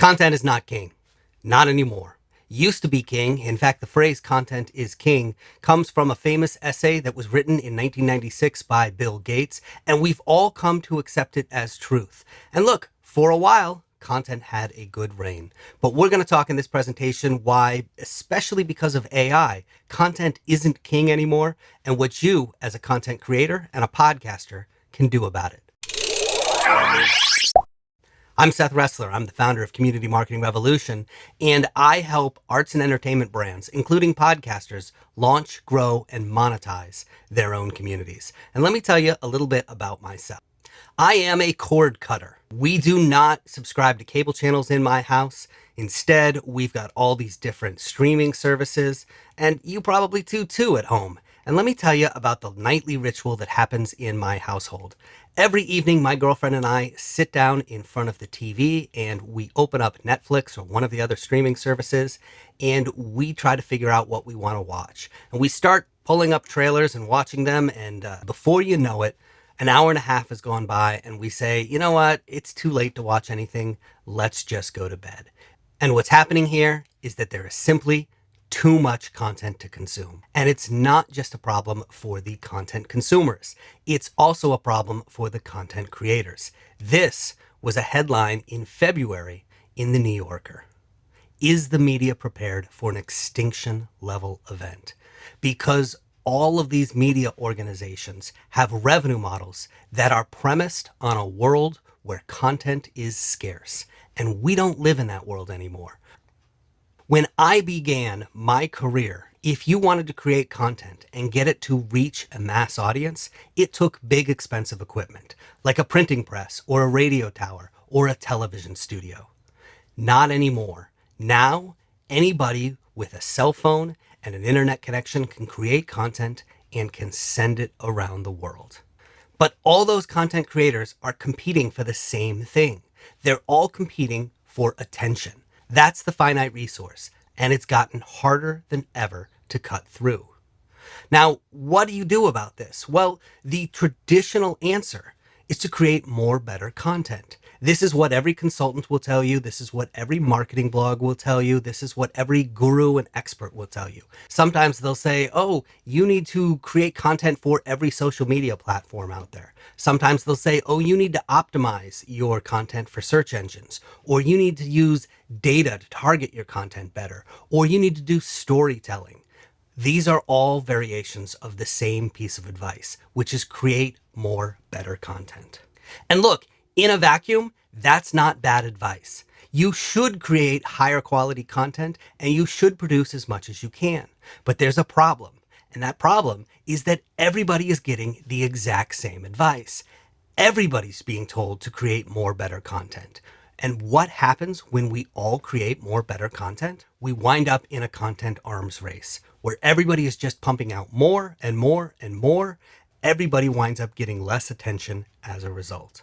Content is not king. Not anymore. Used to be king. In fact, the phrase content is king comes from a famous essay that was written in 1996 by Bill Gates, and we've all come to accept it as truth. And look, for a while, content had a good reign. But we're going to talk in this presentation why, especially because of AI, content isn't king anymore, and what you, as a content creator and a podcaster, can do about it. I'm Seth Resler. I'm the founder of Community Marketing Revolution, and I help arts and entertainment brands, including podcasters, launch, grow, and monetize their own communities. And let me tell you a little bit about myself. I am a cord cutter. We do not subscribe to cable channels in my house. Instead, we've got all these different streaming services, and you probably do too at home. And let me tell you about the nightly ritual that happens in my household. Every evening, my girlfriend and I sit down in front of the TV and we open up Netflix or one of the other streaming services and we try to figure out what we want to watch. And we start pulling up trailers and watching them, and before you know it, an hour and a half has gone by and we say, you know what, it's too late to watch anything. Let's just go to bed. And what's happening here is that there is simply too much content to consume. And it's not just a problem for the content consumers. It's also a problem for the content creators. This was a headline in February in the New Yorker. Is the media prepared for an extinction level event? Because all of these media organizations have revenue models that are premised on a world where content is scarce. And we don't live in that world anymore. When I began my career, if you wanted to create content and get it to reach a mass audience, it took big expensive equipment, like a printing press or a radio tower or a television studio. Not anymore. Now, anybody with a cell phone and an internet connection can create content and can send it around the world. But all those content creators are competing for the same thing. They're all competing for attention. That's the finite resource, and it's gotten harder than ever to cut through. Now, what do you do about this? Well, the traditional answer is to create more better content. This is what every consultant will tell you. This is what every marketing blog will tell you. This is what every guru and expert will tell you. Sometimes they'll say, oh, you need to create content for every social media platform out there. Sometimes they'll say, oh, you need to optimize your content for search engines, or you need to use data to target your content better, or you need to do storytelling. These are all variations of the same piece of advice, which is create more better content. And look, in a vacuum, that's not bad advice. You should create higher quality content and you should produce as much as you can. But there's a problem. And that problem is that everybody is getting the exact same advice. Everybody's being told to create more better content. And what happens when we all create more better content? We wind up in a content arms race where everybody is just pumping out more and more and more. Everybody winds up getting less attention as a result.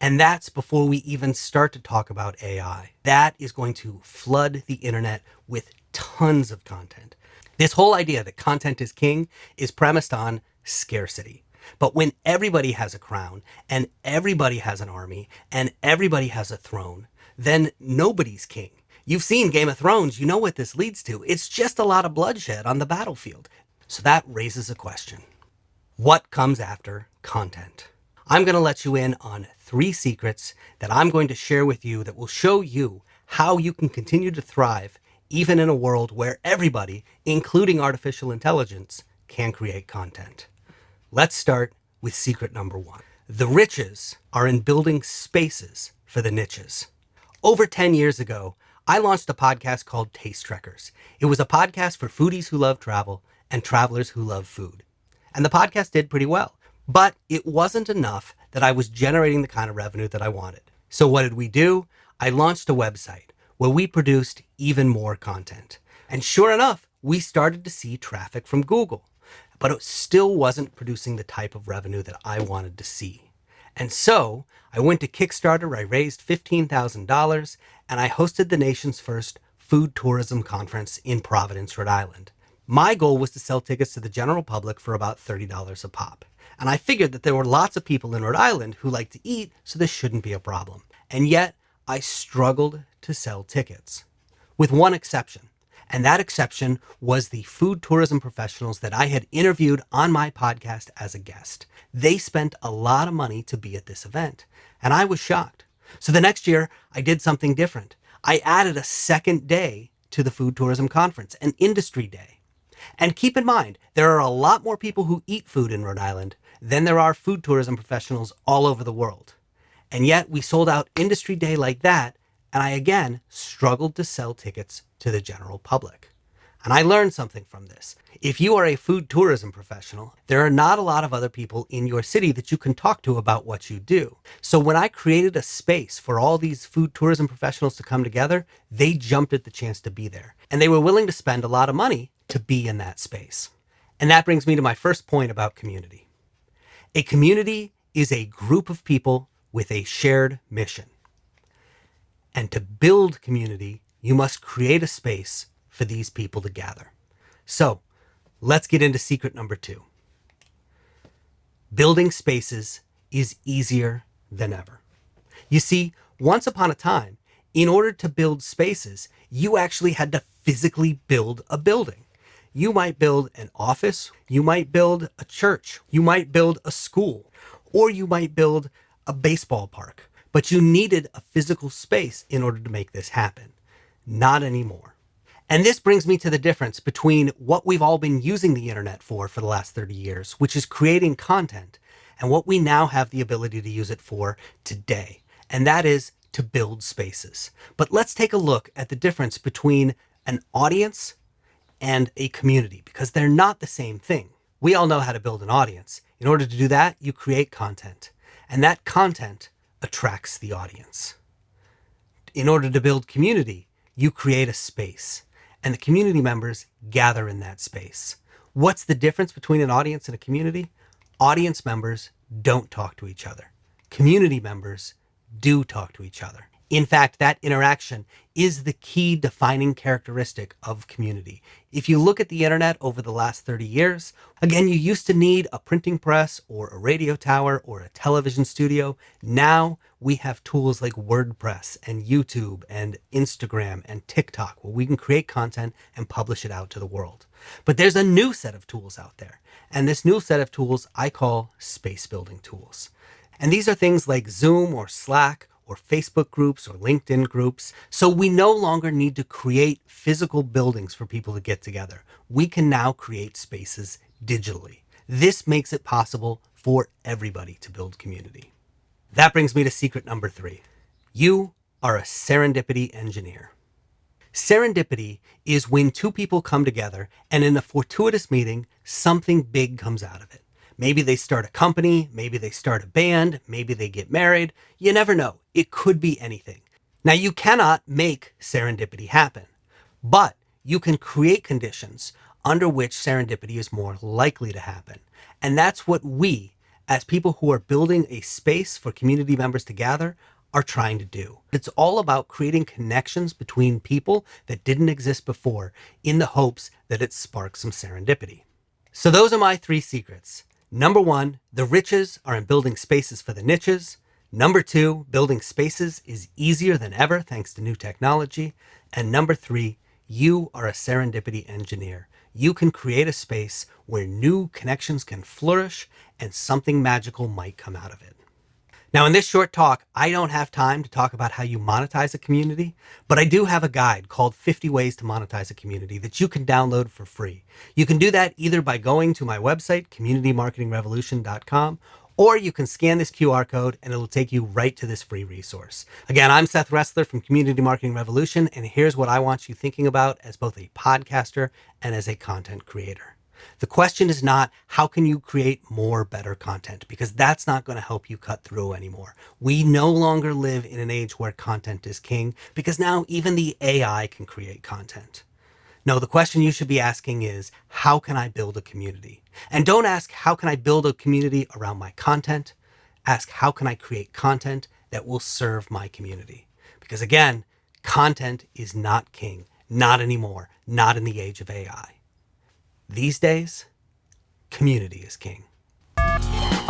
And that's before we even start to talk about AI. That is going to flood the internet with tons of content. This whole idea that content is king is premised on scarcity. But when everybody has a crown and everybody has an army and everybody has a throne, then nobody's king. You've seen Game of Thrones. You know what this leads to. It's just a lot of bloodshed on the battlefield. So that raises a question. What comes after content? I'm going to let you in on 3 secrets that I'm going to share with you that will show you how you can continue to thrive even in a world where everybody, including artificial intelligence, can create content. Let's start with secret number 1. The riches are in building spaces for the niches. Over 10 years ago, I launched a podcast called Taste Trekkers. It was a podcast for foodies who love travel and travelers who love food. And the podcast did pretty well. But it wasn't enough that I was generating the kind of revenue that I wanted. So what did we do? I launched a website where we produced even more content. And sure enough, we started to see traffic from Google. But it still wasn't producing the type of revenue that I wanted to see. And so I went to Kickstarter, I raised $15,000, and I hosted the nation's first food tourism conference in Providence, Rhode Island. My goal was to sell tickets to the general public for about $30 a pop. And I figured that there were lots of people in Rhode Island who like to eat, so this shouldn't be a problem. And yet, I struggled to sell tickets, with one exception. And that exception was the food tourism professionals that I had interviewed on my podcast as a guest. They spent a lot of money to be at this event, and I was shocked. So the next year, I did something different. I added a second day to the food tourism conference, an industry day. And keep in mind, there are a lot more people who eat food in Rhode Island than there are food tourism professionals all over the world. And yet we sold out industry day like that, and I again struggled to sell tickets to the general public. And I learned something from this. If you are a food tourism professional, there are not a lot of other people in your city that you can talk to about what you do. So when I created a space for all these food tourism professionals to come together, they jumped at the chance to be there. And they were willing to spend a lot of money to be in that space. And that brings me to my first point about community. A community is a group of people with a shared mission. And to build community, you must create a space for these people to gather. So let's get into secret number 2. Building spaces is easier than ever. You see, once upon a time, in order to build spaces, you actually had to physically build a building. You might build an office, you might build a church, you might build a school, or you might build a baseball park. But you needed a physical space in order to make this happen. Not anymore. And this brings me to the difference between what we've all been using the internet for the last 30 years, which is creating content, and what we now have the ability to use it for today. And that is to build spaces. But let's take a look at the difference between an audience and a community, because they're not the same thing. We all know how to build an audience. In order to do that, you create content, and that content attracts the audience. In order to build community, you create a space, and the community members gather in that space. What's the difference between an audience and a community? Audience members don't talk to each other. Community members do talk to each other. In fact, that interaction is the key defining characteristic of community. If you look at the internet over the last 30 years, again, you used to need a printing press or a radio tower or a television studio. Now we have tools like WordPress and YouTube and Instagram and TikTok where we can create content and publish it out to the world. But there's a new set of tools out there. And this new set of tools I call space building tools. And these are things like Zoom or Slack or Facebook groups or LinkedIn groups. So we no longer need to create physical buildings for people to get together. We can now create spaces digitally. This makes it possible for everybody to build community. That brings me to secret number 3. You are a serendipity engineer. Serendipity is when two people come together and in a fortuitous meeting, something big comes out of it. Maybe they start a company, maybe they start a band, maybe they get married. You never know. It could be anything. Now, you cannot make serendipity happen, but you can create conditions under which serendipity is more likely to happen. And that's what we, as people who are building a space for community members to gather, are trying to do. It's all about creating connections between people that didn't exist before in the hopes that it sparks some serendipity. So those are my 3 secrets. Number 1, the riches are in building spaces for the niches. Number 2, building spaces is easier than ever thanks to new technology. And number 3, you are a serendipity engineer. You can create a space where new connections can flourish and something magical might come out of it. Now, in this short talk, I don't have time to talk about how you monetize a community, but I do have a guide called 50 Ways to Monetize a Community that you can download for free. You can do that either by going to my website, communitymarketingrevolution.com, or you can scan this QR code and it'll take you right to this free resource. Again, I'm Seth Resler from Community Marketing Revolution, and here's what I want you thinking about as both a podcaster and as a content creator. The question is not how can you create more better content, because that's not going to help you cut through anymore. We no longer live in an age where content is king, because now even the AI can create content. No, the question you should be asking is, how can I build a community? And don't ask, how can I build a community around my content? Ask, how can I create content that will serve my community? Because again, content is not king, not anymore, not in the age of AI. These days, community is king.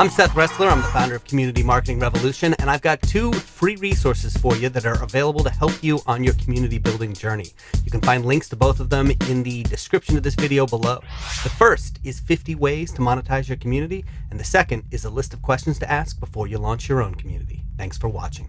I'm Seth Resler. I'm the founder of Community Marketing Revolution, and I've got 2 free resources for you that are available to help you on your community building journey. You can find links to both of them in the description of this video below. The first is 50 ways to monetize your community, and the second is a list of questions to ask before you launch your own community. Thanks for watching.